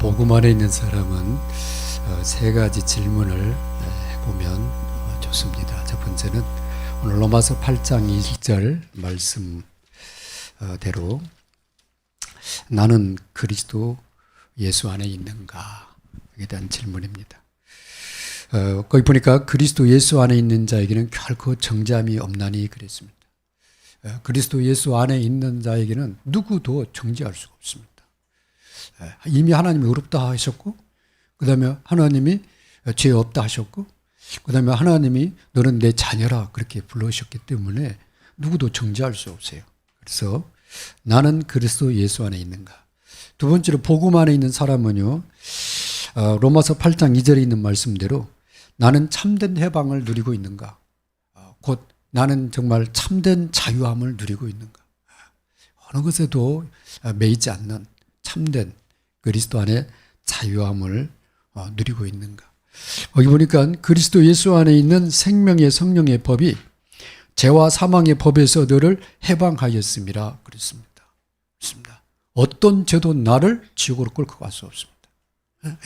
복음 안에 있는 사람은 세 가지 질문을 해보면 좋습니다. 첫 번째는 오늘 로마서 8장 20절 말씀대로 나는 그리스도 예수 안에 있는가? 에 대한 질문입니다. 거기 보니까 그리스도 예수 안에 있는 자에게는 결코 정죄함이 없나니 그랬습니다. 그리스도 예수 안에 있는 자에게는 누구도 정죄할 수가 없습니다. 이미 하나님이 의롭다 하셨고, 그 다음에 하나님이 죄 없다 하셨고, 그 다음에 하나님이 너는 내 자녀라 그렇게 불러주셨기 때문에 누구도 정죄할 수 없어요. 그래서 나는 그리스도 예수 안에 있는가. 두 번째로 복음 안에 있는 사람은요, 로마서 8장 2절에 있는 말씀대로 나는 참된 해방을 누리고 있는가. 곧 나는 정말 참된 자유함을 누리고 있는가. 어느 것에도 매이지 않는 참된 그리스도 안에 자유함을 누리고 있는가. 여기 보니까 그리스도 예수 안에 있는 생명의 성령의 법이 죄와 사망의 법에서 너를 해방하였음이라 그랬습니다. 그렇습니다. 어떤 죄도 나를 지옥으로 끌고 갈 수 없습니다.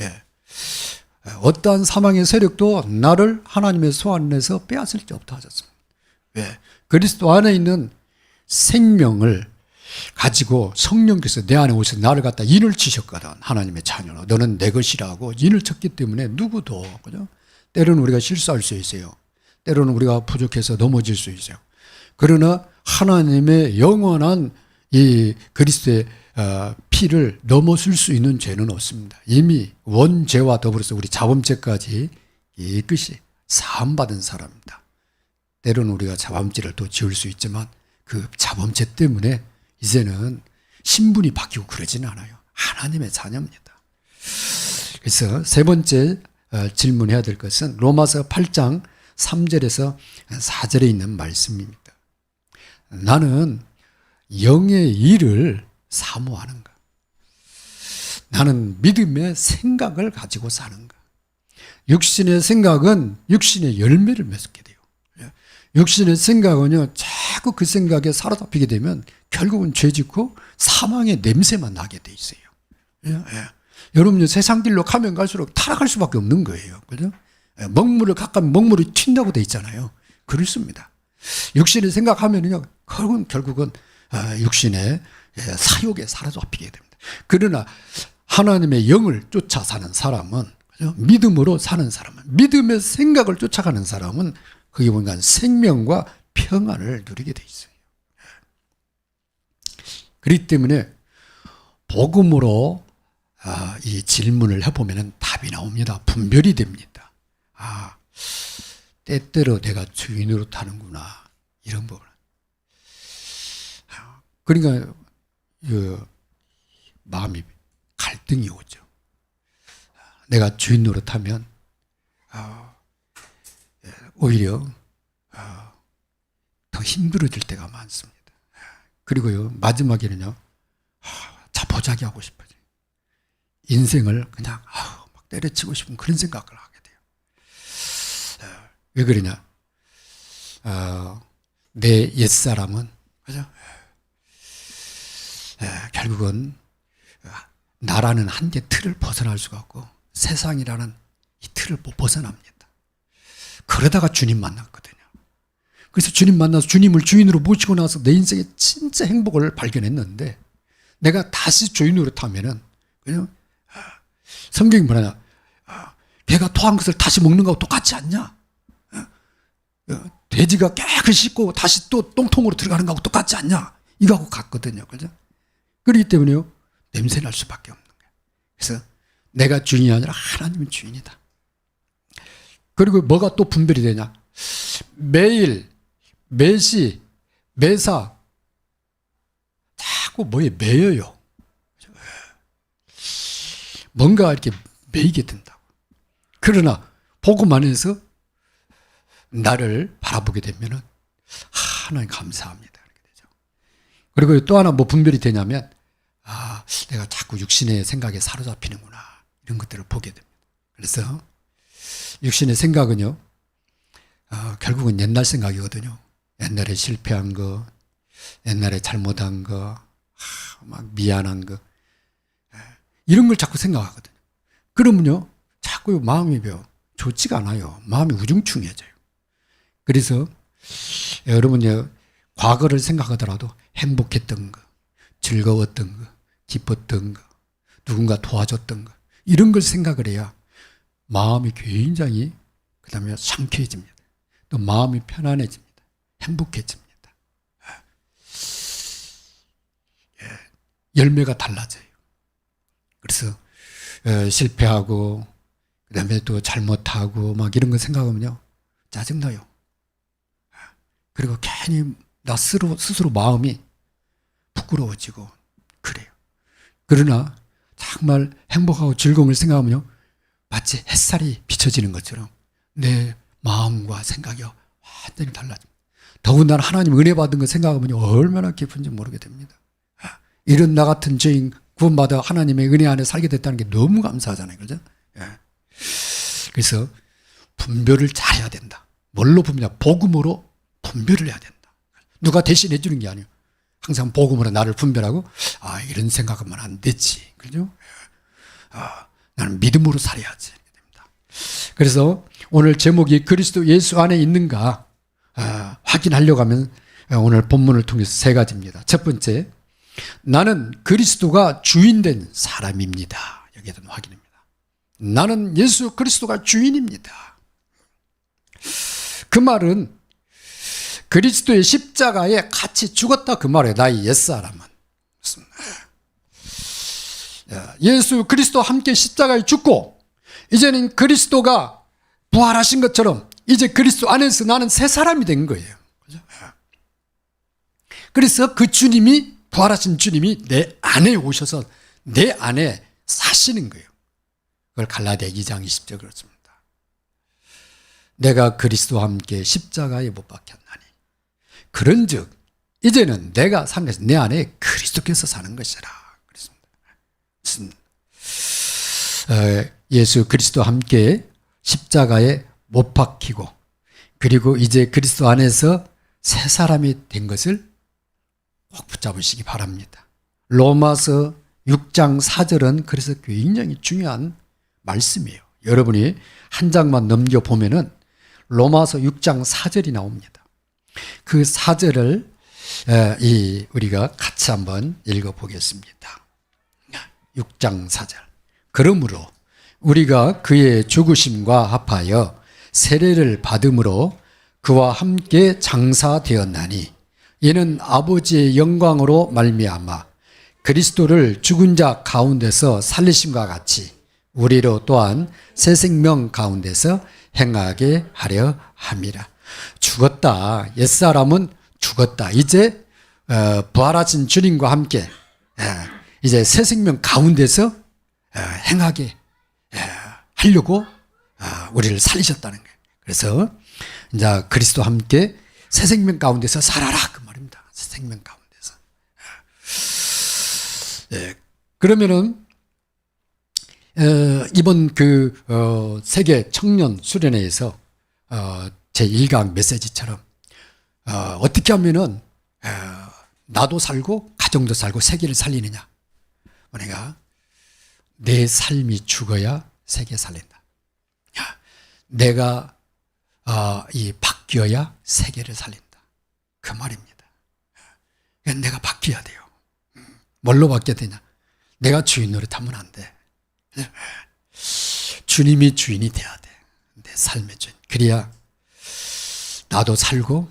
예. 어떠한 사망의 세력도 나를 하나님의 소환에서 빼앗을 수 없다 하셨습니다. 왜? 그리스도 안에 있는 생명을 가지고 성령께서 내 안에 오셔서 나를 갖다 인을 치셨거든. 하나님의 자녀로 너는 내 것이라고 인을 쳤기 때문에 누구도, 그죠? 때로는 우리가 실수할 수 있어요. 때로는 우리가 부족해서 넘어질 수 있어요. 그러나 하나님의 영원한 이 그리스도의 피를 넘어설 수 있는 죄는 없습니다. 이미 원죄와 더불어서 우리 자범죄까지 깨끗이 사함받은 사람입니다. 때로는 우리가 자범죄를 또 지을 수 있지만 그 자범죄 때문에 이제는 신분이 바뀌고 그러지는 않아요. 하나님의 자녀입니다. 그래서 세 번째 질문해야 될 것은 로마서 8장 3절에서 4절에 있는 말씀입니다. 나는 영의 일을 사모하는가? 나는 믿음의 생각을 가지고 사는가? 육신의 생각은 육신의 열매를 맺게 돼요. 육신의 생각은요, 자꾸 그 생각에 사로잡히게 되면 결국은 죄짓고 사망의 냄새만 나게 돼 있어요. 여러분요, 세상 길로 가면 갈수록 타락할 수밖에 없는 거예요. 그죠? 먹물을 가까이 먹물이 튄다고 돼 있잖아요. 그렇습니다. 육신의 생각하면요, 결국은 육신의 사욕에 사로잡히게 됩니다. 그러나 하나님의 영을 쫓아 사는 사람은, 그죠? 믿음으로 사는 사람은, 믿음의 생각을 쫓아가는 사람은 거기 보니까 생명과 평안을 누리게 돼 있어요. 그렇기 때문에 복음으로 이 질문을 해보면 답이 나옵니다. 분별이 됩니다. 때때로 내가 주인으로 타는구나, 이런 부분. 그러니까 마음이 갈등이 오죠. 내가 주인으로 타면 오히려 더 힘들어질 때가 많습니다. 그리고요, 마지막에는요, 자포자기 하고 싶어져요. 인생을 그냥 막 때려치고 싶은 그런 생각을 하게 돼요. 왜 그러냐? 내 옛사람은, 그죠? 결국은 나라는 한계 틀을 벗어날 수가 없고 세상이라는 이 틀을 못 벗어납니다. 그러다가 주님 만났거든요. 그래서 주님 만나서 주님을 주인으로 모시고 나서 내 인생에 진짜 행복을 발견했는데, 내가 다시 주인으로 타면은, 그냥 성경이 뭐냐, 개가 토한 것을 다시 먹는 거하고 똑같지 않냐? 돼지가 깨끗이 씻고 다시 또 똥통으로 들어가는 거하고 똑같지 않냐? 이거하고 같거든요. 그죠? 그렇기 때문에요, 냄새 날 수밖에 없는 거예요. 그래서 내가 주인이 아니라 하나님은 주인이다. 그리고 뭐가 또 분별이 되냐? 매일, 매시, 매사, 자꾸 뭐에 매여요. 뭔가 이렇게 매이게 된다고. 그러나 복음 안에서 나를 바라보게 되면은 하나님 감사합니다, 이렇게 되죠. 그리고 또 하나 뭐 분별이 되냐면, 내가 자꾸 육신의 생각에 사로잡히는구나, 이런 것들을 보게 됩니다. 그래서 육신의 생각은요, 결국은 옛날 생각이거든요. 옛날에 실패한 거, 옛날에 잘못한 거, 막 미안한 거, 이런 걸 자꾸 생각하거든요. 그러면요, 자꾸 마음이 좋지가 않아요. 마음이 우중충해져요. 그래서 여러분요, 과거를 생각하더라도 행복했던 거, 즐거웠던 거, 기뻤던 거, 누군가 도와줬던 거, 이런 걸 생각을 해야 마음이 굉장히 그 다음에 상쾌해집니다. 또 마음이 편안해집니다. 행복해집니다. 열매가 달라져요. 그래서 실패하고 그 다음에 또 잘못하고 막 이런 거 생각하면요, 짜증나요. 그리고 괜히 나 스스로 마음이 부끄러워지고 그래요. 그러나 정말 행복하고 즐거움을 생각하면요, 마치 햇살이 비춰지는 것처럼 내 마음과 생각이 완전히 달라집니다. 더군다나 하나님 은혜 받은 거 생각하면 얼마나 기쁜지 모르게 됩니다. 이런 나 같은 죄인 구원받아 하나님의 은혜 안에 살게 됐다는 게 너무 감사하잖아요. 그죠? 그래서 분별을 잘해야 된다. 뭘로 분별? 복음으로 분별을 해야 된다. 누가 대신해 주는 게 아니에요. 항상 복음으로 나를 분별하고, 이런 생각하면 안 되지. 그죠? 나는 믿음으로 살아야지. 그래서 오늘 제목이 그리스도 예수 안에 있는가 확인하려고 하면 오늘 본문을 통해서 세 가지입니다. 첫 번째, 나는 그리스도가 주인된 사람입니다. 여기에 대한 확인입니다. 나는 예수 그리스도가 주인입니다. 그 말은 그리스도의 십자가에 같이 죽었다 그 말이에요. 나의 옛사람은. 예수 그리스도와 함께 십자가에 죽고 이제는 그리스도가 부활하신 것처럼 이제 그리스도 안에서 나는 새 사람이 된 거예요. 그래서 그 주님이, 부활하신 주님이 내 안에 오셔서 내 안에 사시는 거예요. 그걸 갈라디아 2장 20절 그렇습니다. 내가 그리스도와 함께 십자가에 못 박혔나니 그런즉 이제는 내가 사는 것이 내 안에 그리스도께서 사는 것이라 그랬습니다. 예수 그리스도와 함께 십자가에 못 박히고 그리고 이제 그리스도 안에서 새 사람이 된 것을 꼭 붙잡으시기 바랍니다. 로마서 6장 4절은 그래서 굉장히 중요한 말씀이에요. 여러분이 한 장만 넘겨보면은 로마서 6장 4절이 나옵니다. 그 4절을 우리가 같이 한번 읽어보겠습니다. 6장 4절. 그러므로 우리가 그의 죽으심과 합하여 세례를 받음으로 그와 함께 장사되었나니 이는 아버지의 영광으로 말미암아 그리스도를 죽은 자 가운데서 살리심과 같이 우리로 또한 새 생명 가운데서 행하게 하려 함이라. 죽었다. 옛사람은 죽었다. 이제 부활하신 주님과 함께 이제 새 생명 가운데서 행하게 하려고 우리를 살리셨다는 거예요. 그래서 이제 그리스도와 함께 새 생명 가운데서 살아라 그 말입니다. 새 생명 가운데서. 그러면은 이번 세계 청년 수련회에서 제 1강 메시지처럼 어떻게 하면은 나도 살고 가정도 살고 세계를 살리느냐. 우리가 내 삶이 죽어야 세계 살린다. 내가 바뀌어야 세계를 살린다. 그 말입니다. 내가 바뀌어야 돼요. 뭘로 바뀌어야 되냐? 내가 주인 노릇하면 안 돼. 주님이 주인이 돼야 돼. 내 삶의 주인. 그래야 나도 살고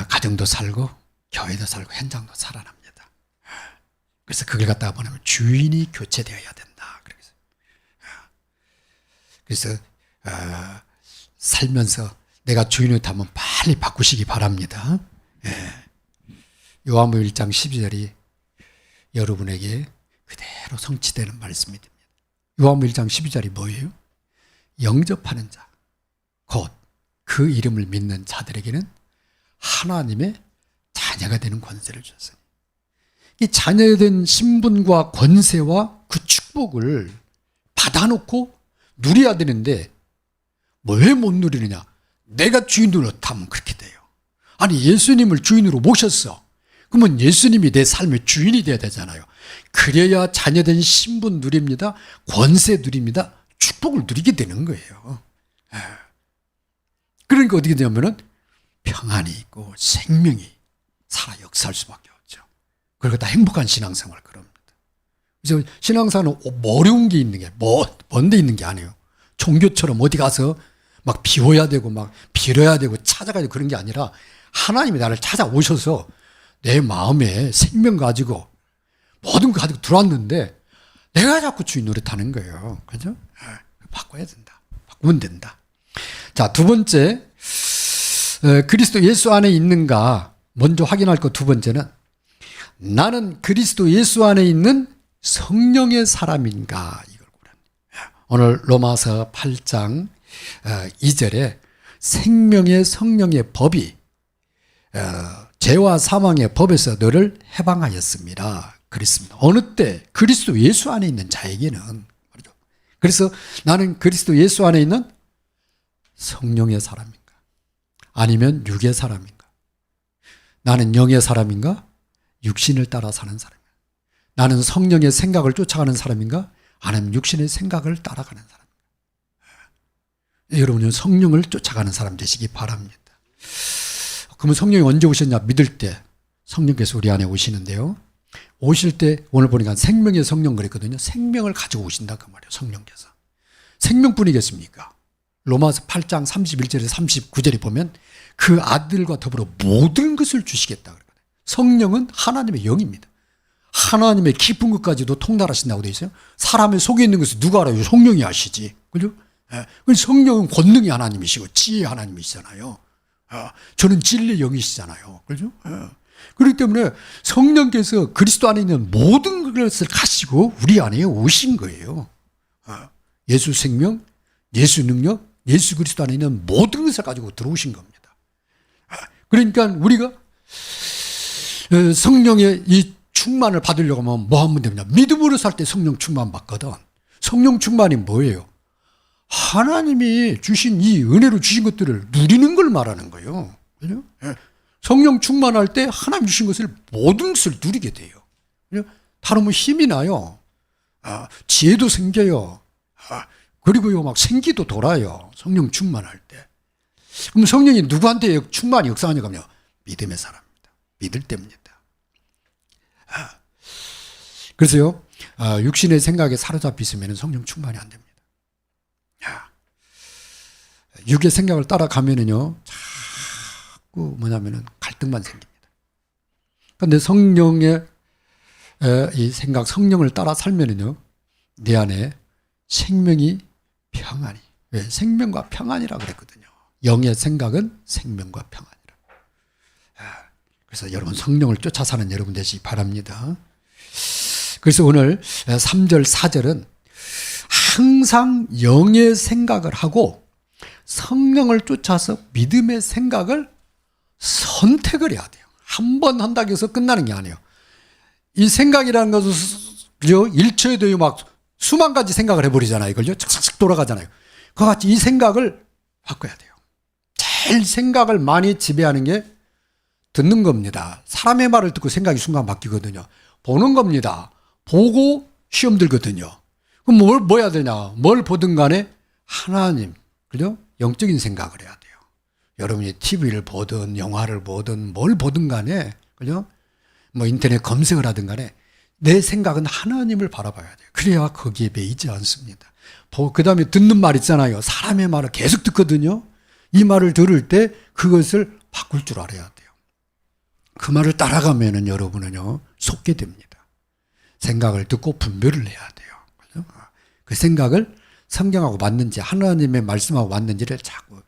가정도 살고 교회도 살고 현장도 살아납니다. 그래서 그걸 갖다가 보면 주인이 교체되어야 된다. 그래서 살면서 내가 주인을 타면 빨리 바꾸시기 바랍니다. 요한복음 1장 12절이 여러분에게 그대로 성취되는 말씀이 됩니다. 요한복음 1장 12절이 뭐예요? 영접하는 자, 곧 그 이름을 믿는 자들에게는 하나님의 자녀가 되는 권세를 주셨어요. 이 자녀된 신분과 권세와 그 축복을 받아놓고 누려야 되는데 왜 못 누리느냐? 내가 주인으로 타면 그렇게 돼요. 아니 예수님을 주인으로 모셨어. 그러면 예수님이 내 삶의 주인이 돼야 되잖아요. 그래야 자녀된 신분 누립니다. 권세 누립니다. 축복을 누리게 되는 거예요. 그러니까 어떻게 되냐면은 평안이 있고 생명이 살아 역사할 수밖에 없죠. 그리고 다 행복한 신앙생활 그럽니다. 그래서 신앙생활은 어려운 게 있는 게 먼데 있는 게 아니에요. 종교처럼 어디 가서 막 비워야 되고 막 빌어야 되고 찾아가야 되고 그런 게 아니라 하나님이 나를 찾아오셔서 내 마음에 생명 가지고 모든 거 가지고 들어왔는데 내가 자꾸 주인 노릇하는 거예요. 그죠? 바꿔야 된다. 바꾸면 된다. 자, 두 번째, 그리스도 예수 안에 있는가 먼저 확인할 것 두 번째는 나는 그리스도 예수 안에 있는 성령의 사람인가 이걸 보랍니다. 오늘 로마서 8장 2절에 생명의 성령의 법이 죄와 사망의 법에서 너를 해방하였습니다. 그랬습니다. 어느 때 그리스도 예수 안에 있는 자에게는 말이죠. 그래서 나는 그리스도 예수 안에 있는 성령의 사람인가? 아니면 육의 사람인가? 나는 영의 사람인가? 육신을 따라 사는 사람인가? 나는 성령의 생각을 쫓아가는 사람인가? 아니면 육신의 생각을 따라가는 사람인가? 여러분은 성령을 쫓아가는 사람 되시기 바랍니다. 그러면 성령이 언제 오셨냐? 믿을 때 성령께서 우리 안에 오시는데요. 오실 때 오늘 보니까 생명의 성령 그랬거든요. 생명을 가지고 오신다 그 말이에요. 성령께서. 생명뿐이겠습니까? 로마서 8장 31절에서 39절에 보면 그 아들과 더불어 모든 것을 주시겠다 그러거든요. 성령은 하나님의 영입니다. 하나님의 깊은 것까지도 통달하신다고 되어 있어요. 사람의 속에 있는 것을 누가 알아요? 성령이 아시지. 그죠? 성령은 권능이 하나님이시고 지혜 하나님이시잖아요. 저는 진리의 영이시잖아요. 그죠? 그렇기 때문에 성령께서 그리스도 안에 있는 모든 것을 가지고 우리 안에 오신 거예요. 예수 생명, 예수 능력, 예수 그리스도 안에 있는 모든 것을 가지고 들어오신 겁니다. 그러니까 우리가 성령의 이 충만을 받으려고 하면 뭐 하면 되냐? 믿음으로 살 때 성령 충만 받거든. 성령 충만이 뭐예요? 하나님이 주신 이 은혜로 주신 것들을 누리는 걸 말하는 거예요. 그죠? 성령 충만할 때 하나님 주신 것을 모든 것을 누리게 돼요. 다르면 힘이 나요. 지혜도 생겨요. 그리고요, 막 생기도 돌아요. 성령 충만할 때. 그럼 성령이 누구한테 충만히 역사하냐고 하면 믿음의 사람입니다. 믿을 때입니다. 그래서요, 육신의 생각에 사로잡혀 있으면 성령 충만이 안 됩니다. 육의 생각을 따라가면은요, 자꾸 뭐냐면은 갈등만 생깁니다. 그런데 성령의 이 생각, 성령을 따라 살면은요, 내 안에 생명이 평안이. 왜? 생명과 평안이라 그랬거든요. 영의 생각은 생명과 평안이라. 그래서 여러분 성령을 쫓아 사는 여러분 되시기 바랍니다. 그래서 오늘 3절, 4절은 항상 영의 생각을 하고 성령을 쫓아서 믿음의 생각을 선택을 해야 돼요. 한 번 한다고 해서 끝나는 게 아니에요. 이 생각이라는 것은 그죠? 일초에도 막 수만 가지 생각을 해버리잖아요. 이걸요. 착착착 돌아가잖아요. 그와 같이 이 생각을 바꿔야 돼요. 제일 생각을 많이 지배하는 게 듣는 겁니다. 사람의 말을 듣고 생각이 순간 바뀌거든요. 보는 겁니다. 보고 시험 들거든요. 그럼 뭐 해야 되냐? 뭘 보든 간에 하나님, 그죠? 영적인 생각을 해야 돼요. 여러분이 TV를 보든 영화를 보든 뭘 보든 간에, 그죠? 뭐 인터넷 검색을 하든 간에 내 생각은 하나님을 바라봐야 돼요. 그래야 거기에 매이지 않습니다. 그 다음에 듣는 말 있잖아요. 사람의 말을 계속 듣거든요. 이 말을 들을 때 그것을 바꿀 줄 알아야 돼요. 그 말을 따라가면은 여러분은요, 속게 됩니다. 생각을 듣고 분별을 해야 돼요. 그죠? 그 생각을 성경하고 맞는지, 하나님의 말씀하고 맞는지를 자꾸.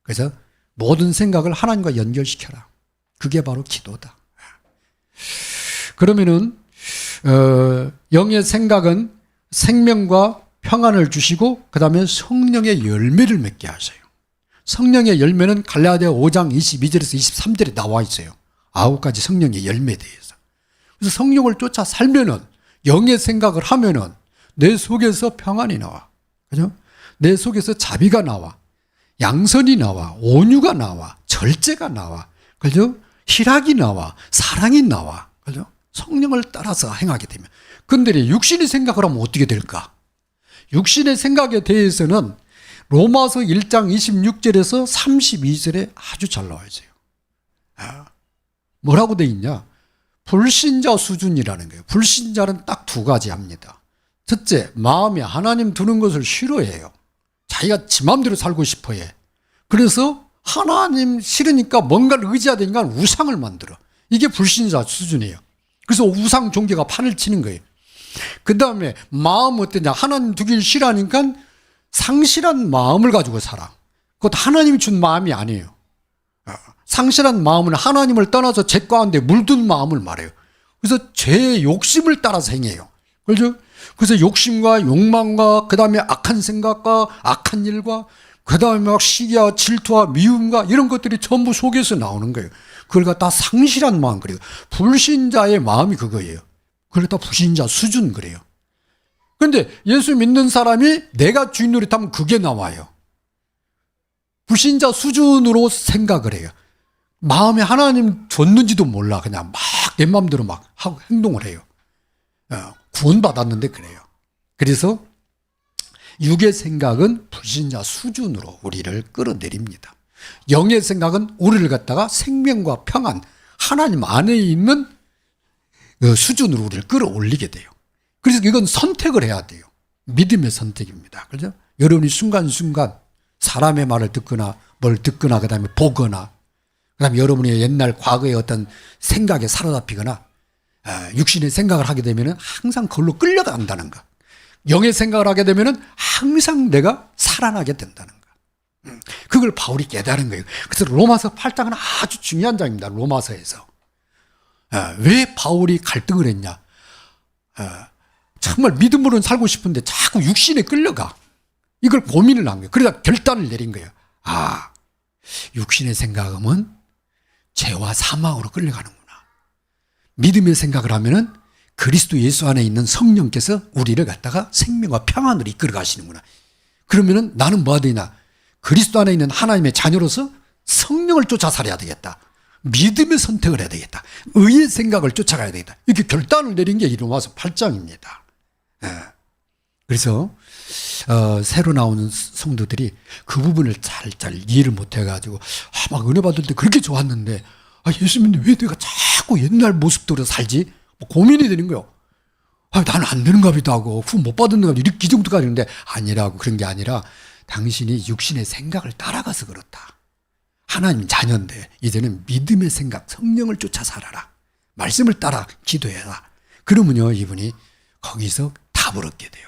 그래서 모든 생각을 하나님과 연결시켜라. 그게 바로 기도다. 그러면은, 영의 생각은 생명과 평안을 주시고, 그 다음에 성령의 열매를 맺게 하세요. 성령의 열매는 갈라디아 5장 22절에서 23절에 나와 있어요. 9가지 성령의 열매에 대해서. 그래서 성령을 쫓아 살면은, 영의 생각을 하면은 내 속에서 평안이 나와. 그죠? 내 속에서 자비가 나와. 양선이 나와. 온유가 나와. 절제가 나와. 그죠? 희락이 나와, 사랑이 나와. 그죠? 성령을 따라서 행하게 되면. 근데 육신이 생각을 하면 어떻게 될까? 육신의 생각에 대해서는 로마서 1장 26절에서 32절에 아주 잘 나와 있어요. 뭐라고 돼 있냐? 불신자 수준이라는 거예요. 불신자는 딱 두 가지 합니다. 첫째, 마음에 하나님 두는 것을 싫어해요. 자기가 지 마음대로 살고 싶어 해. 그래서 하나님 싫으니까 뭔가를 의지하니까 우상을 만들어. 이게 불신자 수준이에요. 그래서 우상 종교가 판을 치는 거예요. 그 다음에 마음 어떠냐? 하나님 두길 싫어하니까 상실한 마음을 가지고 살아. 그것도 하나님이 준 마음이 아니에요. 상실한 마음은 하나님을 떠나서 죄 가운데 물든 마음을 말해요. 그래서 죄의 욕심을 따라서 행해요. 그렇죠? 그래서 욕심과 욕망과 그 다음에 악한 생각과 악한 일과 그 다음에 막 시기와 질투와 미움과 이런 것들이 전부 속에서 나오는 거예요. 그걸 갖다 상실한 마음 그래요. 불신자의 마음이 그거예요. 그걸 갖다 불신자 수준 그래요. 그런데 예수 믿는 사람이 내가 주인 노릇하면 그게 나와요. 불신자 수준으로 생각을 해요. 마음에 하나님 줬는지도 몰라. 그냥 막 내 마음대로 막 하고 행동을 해요. 구원받았는데 그래요. 그래서 육의 생각은 불신자 수준으로 우리를 끌어내립니다. 영의 생각은 우리를 갖다가 생명과 평안, 하나님 안에 있는 그 수준으로 우리를 끌어올리게 돼요. 그래서 이건 선택을 해야 돼요. 믿음의 선택입니다. 그죠? 여러분이 순간순간 사람의 말을 듣거나 뭘 듣거나 그 다음에 보거나 그 다음에 여러분의 옛날 과거의 어떤 생각에 사로잡히거나 육신의 생각을 하게 되면 항상 그걸로 끌려간다는 거. 영의 생각을 하게 되면 항상 내가 살아나게 된다는 거. 그걸 바울이 깨달은 거예요. 그래서 로마서 8장은 아주 중요한 장입니다. 로마서에서. 왜 바울이 갈등을 했냐. 정말 믿음으로는 살고 싶은데 자꾸 육신에 끌려가. 이걸 고민을 한 거예요. 그러다 결단을 내린 거예요. 육신의 생각은 죄와 사망으로 끌려가는구나. 믿음의 생각을 하면은 그리스도 예수 안에 있는 성령께서 우리를 갖다가 생명과 평안으로 이끌어 가시는구나. 그러면은 나는 뭐가 되냐? 그리스도 안에 있는 하나님의 자녀로서 성령을 쫓아 살아야 되겠다. 믿음의 선택을 해야 되겠다. 의의 생각을 쫓아가야 되겠다. 이렇게 결단을 내린 게 로마서 8장입니다. 그래서 새로 나오는 성도들이 그 부분을 잘 이해를 못 해가지고 막 은혜 받을 때 그렇게 좋았는데 예수 믿는데 왜 내가 자꾸 옛날 모습대로 살지? 고민이 되는 거예요. 나는 안 되는가 보다 하고 구원 못 받았는가 보다 이렇게 이 정도까지 하는데 아니라고. 그런 게 아니라 당신이 육신의 생각을 따라가서 그렇다. 하나님 자녀인데 이제는 믿음의 생각, 성령을 쫓아 살아라. 말씀을 따라 기도해라. 그러면요 이분이 거기서 답을 얻게 돼요.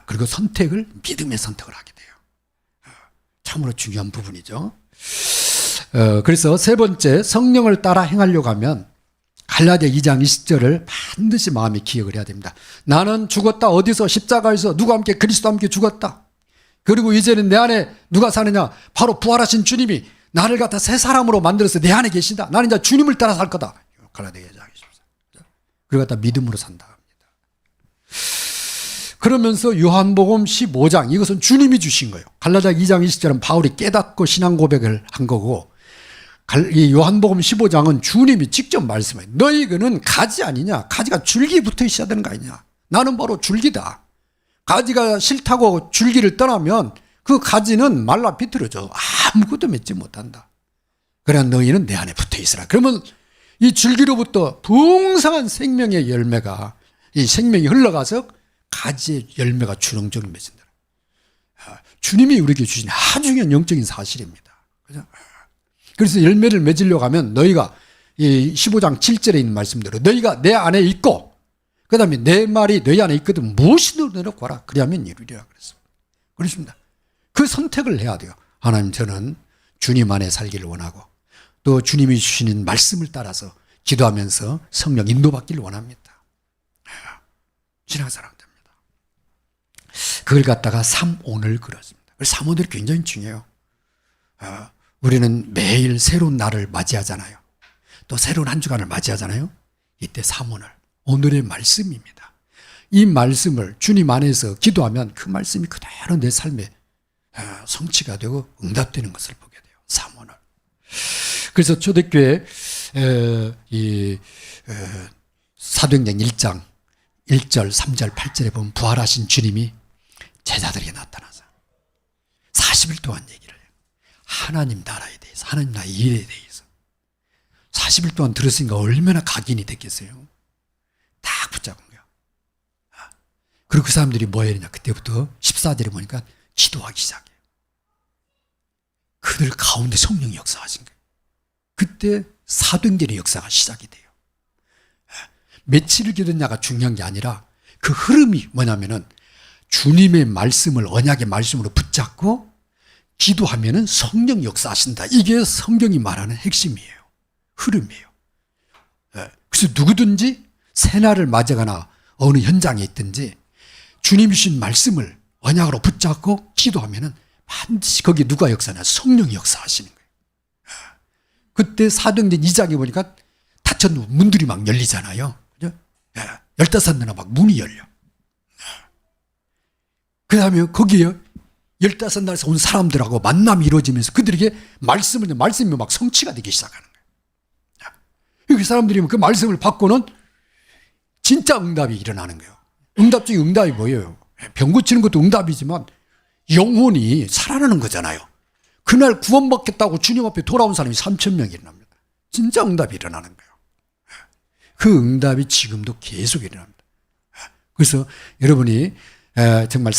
그리고 선택을 믿음의 선택을 하게 돼요. 참으로 중요한 부분이죠. 그래서 세 번째, 성령을 따라 행하려고 하면 갈라디아 2장 20절을 반드시 마음에 기억을 해야 됩니다. 나는 죽었다. 어디서? 십자가에서 누구와 함께? 그리스도와 함께 죽었다. 그리고 이제는 내 안에 누가 사느냐? 바로 부활하신 주님이 나를 갖다 새 사람으로 만들어서 내 안에 계신다. 나는 이제 주님을 따라 살 거다. 갈라디아 2장 20절. 그걸 갖다 믿음으로 산다. 그러면서 요한복음 15장, 이것은 주님이 주신 거예요. 갈라디아 2장 20절은 바울이 깨닫고 신앙 고백을 한 거고, 이 요한복음 15장은 주님이 직접 말씀해요. 너희는 가지 아니냐? 가지가 줄기에 붙어 있어야 되는 거 아니냐? 나는 바로 줄기다. 가지가 싫다고 줄기를 떠나면 그 가지는 말라 비틀어져. 아무것도 맺지 못한다. 그래 너희는 내 안에 붙어 있으라. 그러면 이 줄기로부터 풍성한 생명의 열매가, 이 생명이 흘러가서 가지의 열매가 주렁주렁 맺힌다. 주님이 우리에게 주신 아주 중요한 영적인 사실입니다. 그죠? 그래서 열매를 맺으려고 하면 너희가 이 15장 7절에 있는 말씀대로 너희가 내 안에 있고 그 다음에 내 말이 너희 안에 있거든 무엇이든 내놓고 와라. 그리하면 이루리라 그랬습니다. 그렇습니다. 그 선택을 해야 돼요. 하나님 저는 주님 안에 살기를 원하고 또 주님이 주시는 말씀을 따라서 기도하면서 성령 인도받기를 원합니다. 신앙사람 됩니다. 그걸 갖다가 3오늘 그렇습니다. 3오늘이 굉장히 중요해요. 우리는 매일 새로운 날을 맞이하잖아요. 또 새로운 한 주간을 맞이하잖아요. 이때 3오늘, 오늘의 말씀입니다. 이 말씀을 주님 안에서 기도하면 그 말씀이 그대로 내 삶에 성취가 되고 응답되는 것을 보게 돼요. 3오늘. 그래서 초대교회 사도행전 1장 1절, 3절, 8절에 보면 부활하신 주님이 제자들에게 나타나서 40일 동안 얘기를 해요. 하나님 나라에 대해서, 하나님 나라의 일에 대해서 40일 동안 들었으니까 얼마나 각인이 됐겠어요. 딱 붙잡은 거야. 그리고 그 사람들이 뭐 해야 되냐, 그때부터 14절에 보니까 기도하기 시작해요. 그들 가운데 성령이 역사하신 거예요. 그때 사도행전의 역사가 시작이 돼요. 며칠을 기도했냐가 중요한 게 아니라 그 흐름이 뭐냐면은 주님의 말씀을 언약의 말씀으로 붙잡고 기도하면은 성령 역사하신다. 이게 성경이 말하는 핵심이에요. 흐름이에요. 그래서 누구든지 새날을 맞아가나 어느 현장에 있든지 주님 주신 말씀을 언약으로 붙잡고 기도하면은 반드시 거기에 누가 역사하냐? 성령이 역사하시는 거예요. 그때 사도행전 2장에 보니까 닫혔는 문들이 막 열리잖아요. 그죠? 15나라 막 문이 열려. 그 다음에 거기에 15나라에서 온 사람들하고 만남이 이루어지면서 그들에게 말씀이 막 성취가 되기 시작하는 거예요. 그 사람들이 그 말씀을 받고는 진짜 응답이 일어나는 거예요. 응답 중에 응답이 뭐예요? 병 고치는 것도 응답이지만 영혼이 살아나는 거잖아요. 그날 구원받겠다고 주님 앞에 돌아온 사람이 3,000명이 일어납니다. 진짜 응답이 일어나는 거예요. 그 응답이 지금도 계속 일어납니다. 그래서 여러분이 정말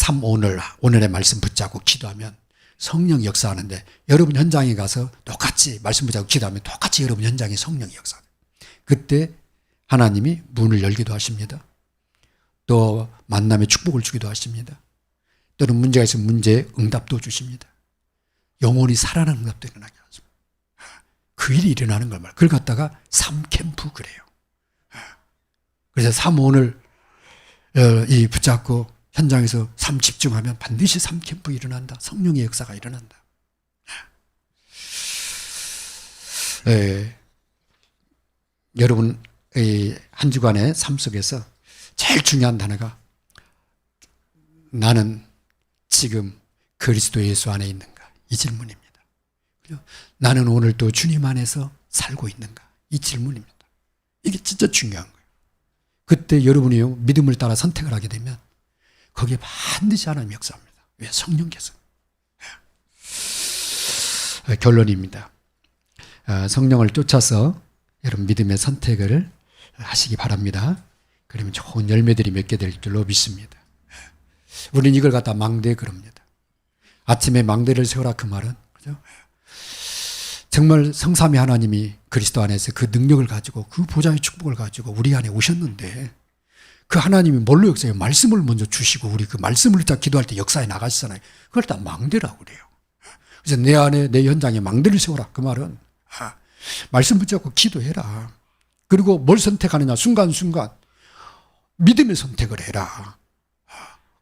오늘의 말씀 붙잡고 기도하면 성령 역사하는데, 여러분 현장에 가서 똑같이 말씀 붙잡고 기도하면 똑같이 여러분 현장에 성령이 역사해요. 그때 하나님이 문을 열기도 하십니다. 또 만남의 축복을 주기도 하십니다. 또는 문제가 있으면 문제에 응답도 주십니다. 영혼이 살아나는 응답도 일어나게 하십니다. 그 일이 일어나는 걸 말이에요. 그걸 갖다가 삼캠프 그래요. 그래서 오늘 이 붙잡고 현장에서 집중하면 반드시 삼캠프 일어난다. 성령의 역사가 일어난다. 여러분 한 주간의 삶 속에서 제일 중요한 단어가 나는 지금 그리스도 예수 안에 있는가? 이 질문입니다. 나는 오늘도 주님 안에서 살고 있는가? 이 질문입니다. 이게 진짜 중요한 거예요. 그때 여러분이 믿음을 따라 선택을 하게 되면 거기에 반드시 하나님 역사합니다. 왜? 성령께서. 결론입니다. 성령을 쫓아서 여러분 믿음의 선택을 하시기 바랍니다. 그러면 좋은 열매들이 맺게 될 줄로 믿습니다. 우리는 이걸 갖다 망대에 그럽니다. 아침에 망대를 세우라, 그 말은 그죠? 정말 성삼위 하나님이 그리스도 안에서 그 능력을 가지고 그 보좌의 축복을 가지고 우리 안에 오셨는데, 그 하나님이 뭘로 역사해요? 말씀을 먼저 주시고 우리 그 말씀을 딱 기도할 때 역사에 나가시잖아요. 그걸 다 망대라고 그래요. 그래서 내 안에, 내 현장에 망대를 세워라, 그 말은 말씀 붙잡고 기도해라. 그리고 뭘 선택하느냐? 순간순간 믿음의 선택을 해라.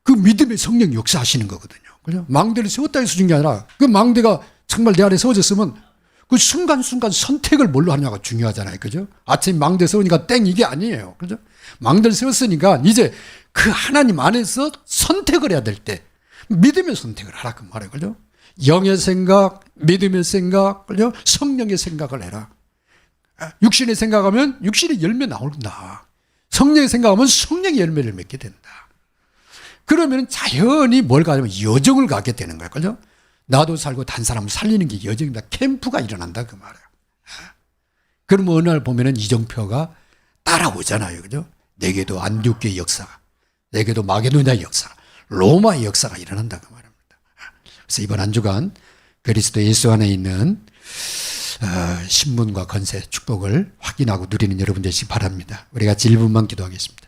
그 믿음의 성령 역사하시는 거거든요. 그죠? 망대를 세웠다 해서 준 게 아니라 그 망대가 정말 내 안에 세워졌으면 그 순간순간 선택을 뭘로 하냐가 중요하잖아요. 그죠? 아침 망대 세우니까 땡 이게 아니에요. 그죠? 망대를 세웠으니까 이제 그 하나님 안에서 선택을 해야 될 때 믿음의 선택을 하라, 그 말이에요. 그죠? 영의 생각, 믿음의 생각, 그죠? 성령의 생각을 해라. 육신의 생각하면 육신의 열매 나온다. 성령의 생각하면 성령의 열매를 맺게 된다. 그러면 자연히 뭘 가지면 여정을 가게 되는 거예요. 그죠? 나도 살고 단 사람을 살리는 게 여정입니다. 캠프가 일어난다, 그 말이에요. 그러면 어느 날 보면은 이정표가 따라오잖아요. 그죠? 내게도 안디옥교의 역사가, 내게도 마게도냐의 역사, 로마의 역사가 일어난다, 그 말입니다. 그래서 이번 한 주간 그리스도 예수 안에 있는 신분과 권세, 축복을 확인하고 누리는 여러분 되시기 바랍니다. 우리 같이 1분만 기도하겠습니다.